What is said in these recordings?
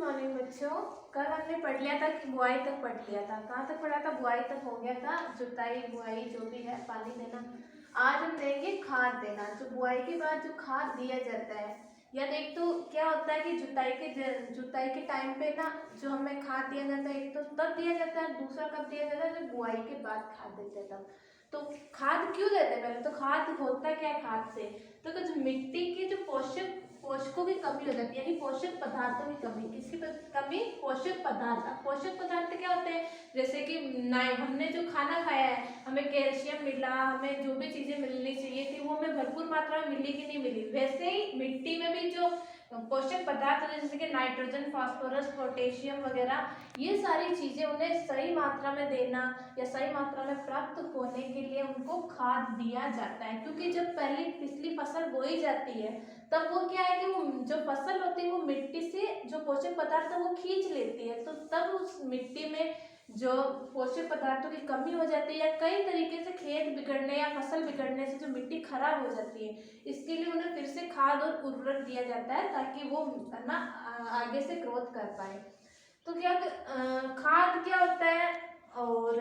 Morning बच्चों। कल हमने पढ़ लिया था कि बुआई तक पढ़ लिया था। कहाँ तक पढ़ा था? बुआई तक हो गया था। जुताई बुआई जो भी है, पानी देना। आज हम देंगे खाद देना। जो बुआई के बाद जो खाद दिया जाता है, या एक तो क्या होता है कि जुताई के टाइम पे ना जो हमें खाद दिया जाता है, एक तो तब दिया जाता है, दूसरा कब दिया जाता है? जब बुआई के बाद खाद देते हैं तब। तो खाद क्यों देते हैं? पहले तो खाद होता क्या है खाद से? तो जो मिट्टी के जो पोषकों की कमी हो जाती है, यानी पोषक पदार्थों की कमी। किसकी कमी? पोषक पदार्थ। अब पोषक पदार्थ क्या होते हैं? जैसे कि हमने जो खाना खाया है, हमें कैल्शियम मिला, हमें जो भी चीजें मिलनी चाहिए थी वो हमें भरपूर मात्रा में मिली कि नहीं मिली। वैसे ही मिट्टी में भी जो पोषक पदार्थ होते हैं, जैसे कि नाइट्रोजन, फास्फोरस, पोटेशियम वगैरह, ये सारी चीजें उन्हें सही मात्रा में देना या सही मात्रा में प्राप्त होने के लिए उनको खाद दिया जाता है। क्योंकि जब पिछली फसल बोई जाती है, तब वो क्या है कि वो जो फसल होती है वो मिट्टी से जो पोषक पदार्थ है वो खींच लेती है। तो तब उस मिट्टी में जो पोषक पदार्थों की कमी हो जाती है, या कई तरीके से खेत बिगड़ने या फसल बिगड़ने से जो मिट्टी खराब हो जाती है, इसके लिए उन्हें फिर से खाद और उर्वरक दिया जाता है ताकि वो ना आगे से ग्रोथ कर पाए। तो क्या खाद क्या होता है और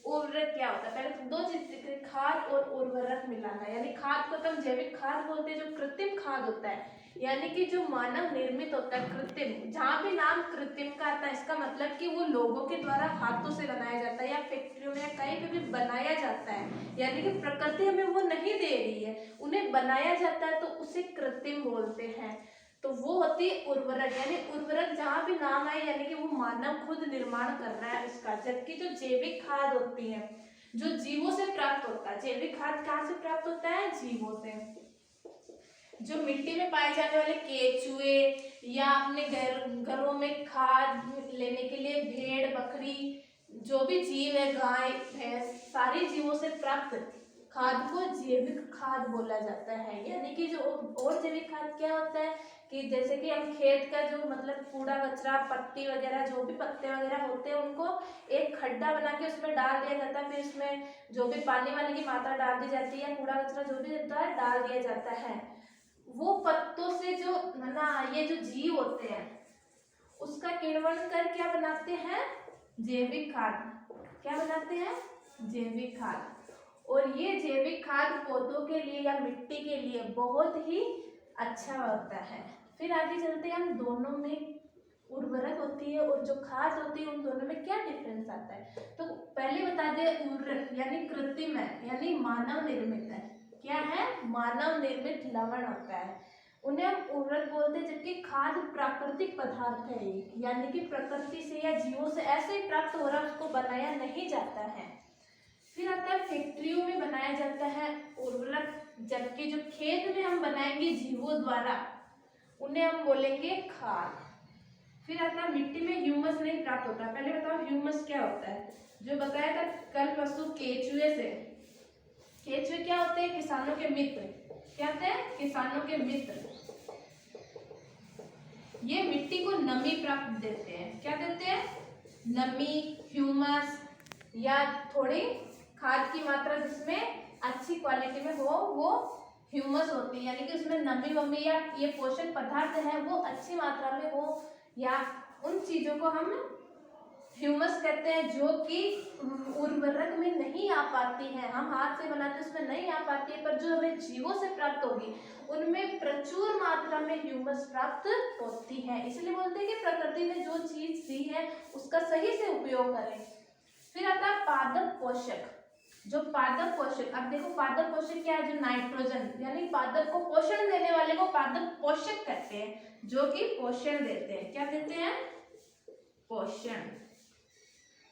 उर्वरक क्या होता है? पहले तो दो चीज, खाद और उर्वरक मिलाना। यानी खाद को हम जैविक खाद बोलते हैं, जो कृत्रिम खाद होता है, यानी कि जो मानव निर्मित होता है, कृत्रिम। जहाँ भी नाम कृत्रिम का आता है, इसका मतलब कि वो लोगों के द्वारा हाथों से बनाया जाता है या फैक्ट्रियों में या कहीं पे भी बनाया जाता है, यानी कि प्रकृति हमें वो नहीं दे रही है, उन्हें बनाया जाता है, तो उसे कृत्रिम बोलते हैं। तो वो होती है उर्वरक। यानी उर्वरक जहाँ भी नाम आए, यानी कि वो मानव खुद निर्माण कर रहा है उसका। जबकि जो जैविक खाद होती है, जो जीवों से प्राप्त होता है, जैविक खाद कहाँ से प्राप्त होता है? जीवों से। जो मिट्टी में पाए जाने वाले केचुए, या अपने घरों में खाद लेने के लिए भेड़, बकरी, जो भी जीव है, गाय, भैंस, सारी जीवों से प्राप्त खाद को जैविक खाद बोला जाता है। यानी कि जो और जैविक खाद क्या होता है कि जैसे कि हम खेत का जो मतलब कूड़ा कचरा, पत्ती वगैरह, जो भी पत्ते वगैरह होते हैं, उनको एक खड्डा बना के उसमें डाल दिया जाता है। फिर उसमें जो भी पानी वानी की मात्रा डाल दी जाती है, कूड़ा कचरा जो भी होता है डाल दिया जाता है। वो पत्तों से जो ना ये जो जीव होते हैं, उसका किण्वन कर क्या बनाते हैं? जैविक खाद। क्या बनाते हैं? जैविक खाद। और ये जैविक खाद पौधों के लिए या मिट्टी के लिए बहुत ही अच्छा होता है। फिर आगे चलते हैं, हम दोनों में उर्वरक होती है और जो खाद होती है, उन दोनों में क्या डिफरेंस आता है? तो पहले बता दे, उर्वरक यानी कृत्रिम है, यानी मानव निर्मित है। क्या है? मानव निर्मित लवण होता है, उन्हें हम उर्वरक बोलते हैं। जबकि खाद प्राकृतिक पदार्थ है, यानी कि प्रकृति से या जीवों से ऐसे ही प्राप्त हो रहा है, उसको बनाया नहीं जाता है। फिर आता है फैक्ट्रियों में बनाया जाता है उर्वरक, जबकि जो खेत में हम बनाएंगे जीवों द्वारा, उन्हें हम बोलेंगे खाद। फिर आता है मिट्टी में ह्यूमस नहीं प्राप्त होता। पहले बताओ ह्यूमस क्या होता है? जो बताया था कल परसों केचुए से। केचुए क्या होते हैं? किसानों के मित्र। क्या होते हैं? किसानों के मित्र। ये मिट्टी को नमी प्राप्त देते हैं। क्या देते हैं? नमी, ह्यूमस, या थोड़ी खाद की मात्रा जिसमें अच्छी क्वालिटी में हो, वो ह्यूमस होती है। यानी कि उसमें नमी वमी या ये पोषक पदार्थ है वो अच्छी मात्रा में हो, या उन चीजों को हम ह्यूमस कहते हैं, जो कि उर्वरक में नहीं आ पाती है। हम हाथ से बनाते उसमें नहीं आ पाती है, पर जो हमें जीवों से प्राप्त होगी उनमें प्रचुर मात्रा में ह्यूमस प्राप्त होती है। इसलिए बोलते हैं कि प्रकृति ने जो चीज दी है उसका सही से उपयोग करें। फिर आता है पादप पोषक। जो पादप पोषक, अब देखो पादप पोषक क्या है? जो नाइट्रोजन, यानी पादप को पोषण देने वाले को पादप पोषक कहते हैं, जो कि पोषण देते हैं। क्या देते हैं? पोषण।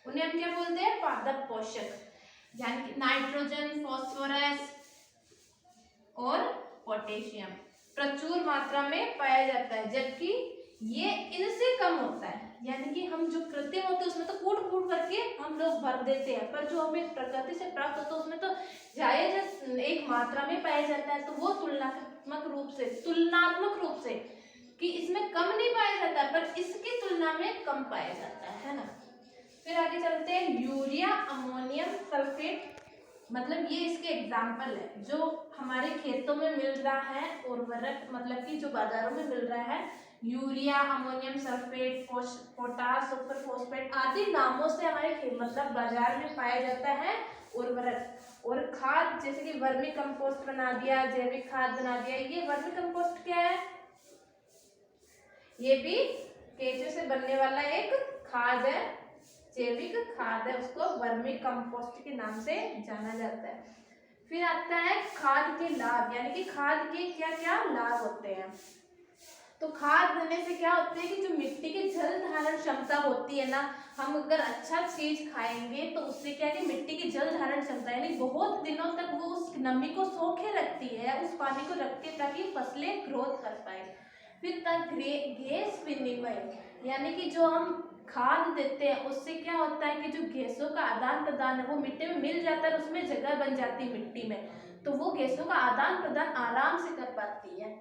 उन्हें हम क्या बोलते हैं? पादप पोषक। यानी कि नाइट्रोजन, फास्फोरस और पोटेशियम प्रचुर मात्रा में पाया जाता है, जबकि ये इनसे कम होता है। यानी कि हम जो कृत्रिम होते हैं उसमें तो कूट कूट करके हम लोग भर देते हैं, पर जो हमें प्रकृति से प्राप्त होता है उसमें तो जायज एक मात्रा में पाया जाता है। तो वो तुलनात्मक रूप से कि इसमें कम नहीं पाया जाता, पर इसकी तुलना में कम पाया जाता है ना। फिर आगे चलते हैं, यूरिया अमोनियम सल्फेट, मतलब ये इसके एग्जाम्पल है जो हमारे खेतों में मिल रहा है उर्वरक, मतलब कि जो बाजारों में मिल रहा है urea, ammonium sulphate, potash, super phosphate आदि नामों से हमारे मतलब बाजार में पाया जाता है उर्वरक। और खाद जैसे कि वर्मी कंपोस्ट बना दिया, जैविक खाद बना दिया। ये वर्मी कंपोस्ट क्या है? ये भी केंचुए से बनने वाला एक खाद है, जैविक खाद है, उसको वर्मी कंपोस्ट के नाम से जाना जाता है। फिर आता है खाद के लाभ, यानी कि खाद के क्या क्या लाभ होते हैं। तो खाद देने से क्या होता है कि जो मिट्टी की जल धारण क्षमता होती है ना, हम अगर अच्छा चीज खाएंगे तो उससे क्या है कि मिट्टी की जल धारण क्षमता यानी बहुत दिनों तक वो उस नमी को सोखे रखती है, उस पानी को रखती है ताकि फसलें ग्रोथ कर पाए। फिर गैस विनिमय, यानी कि जो हम खाद देते हैं उससे क्या होता है कि जो गैसों का आदान प्रदान है वो मिट्टी में मिल जाता है, उसमें जगह बन जाती है मिट्टी में, तो वो गैसों का आदान प्रदान आराम से कर पाती है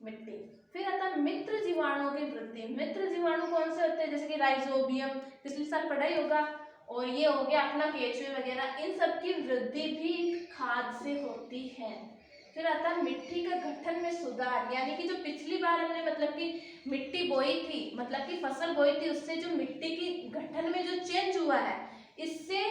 मिट्टी। फिर आता है मित्र जीवाणुओं की वृद्धि। मित्र जीवाणु कौन से होते हैं? जैसे कि राइजोबियम, पिछले साल पढ़ा ही होगा, और ये हो गया अपना केचुए वगैरह, इन सब की वृद्धि भी खाद से होती है। फिर आता है मिट्टी का गठन में सुधार, यानी कि जो पिछली बार हमने मतलब कि मिट्टी बोई थी, मतलब कि फसल बोई थी, उससे जो मिट्टी की गठन में जो चेंज हुआ है, इससे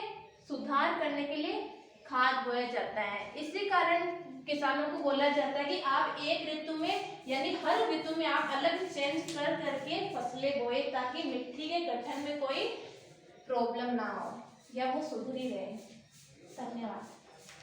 सुधार करने के लिए खाद बोया जाता है। इसी कारण किसानों को बोला जाता है कि आप एक ऋतु में यानी हर ऋतु में आप अलग चेंज कर करके फसलें बोए, ताकि मिट्टी के गठन में कोई प्रॉब्लम ना हो या वो सुधरी रहे। धन्यवाद।